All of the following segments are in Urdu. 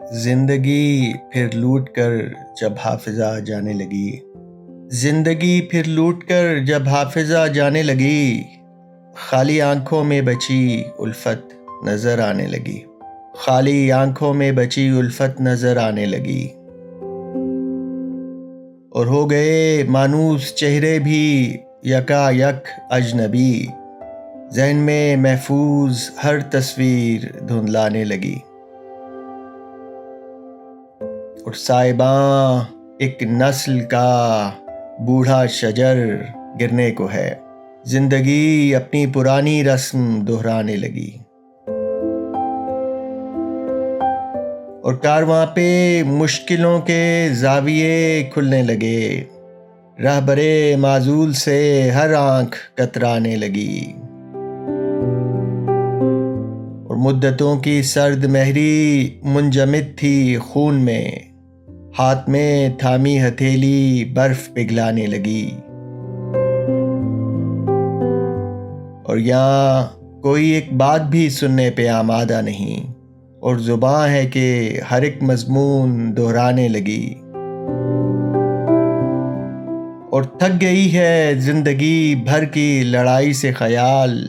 زندگی پھر لوٹ کر جب حافظہ جانے لگی، زندگی پھر لوٹ کر جب حافظہ جانے لگی، خالی آنکھوں میں بچی الفت نظر آنے لگی، خالی آنکھوں میں بچی الفت نظر آنے لگی، اور ہو گئے مانوس چہرے بھی یکا یک اجنبی، ذہن میں محفوظ ہر تصویر دھندلانے لگی، اور سائباں ایک نسل کا بوڑھا شجر گرنے کو ہے، زندگی اپنی پرانی رسم دہرانے لگی، اور کارواں پہ مشکلوں کے زاویے کھلنے لگے، رہبرے معزول سے ہر آنکھ کترانے لگی، اور مدتوں کی سرد مہری منجمد تھی خون میں، ہاتھ میں تھامی ہتھیلی برف پگھلانے لگی، اور یہاں کوئی ایک بات بھی سننے پہ آمادہ نہیں، اور زباں ہے کہ ہر ایک مضمون دہرانے لگی، اور تھک گئی ہے زندگی بھر کی لڑائی سے خیال،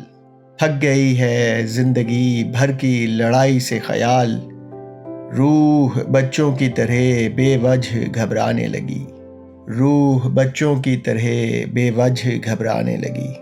تھک گئی ہے زندگی بھر کی لڑائی سے خیال، روح بچوں کی طرح بے وجہ گھبرانے لگی، روح بچوں کی طرح بے وجہ گھبرانے لگی۔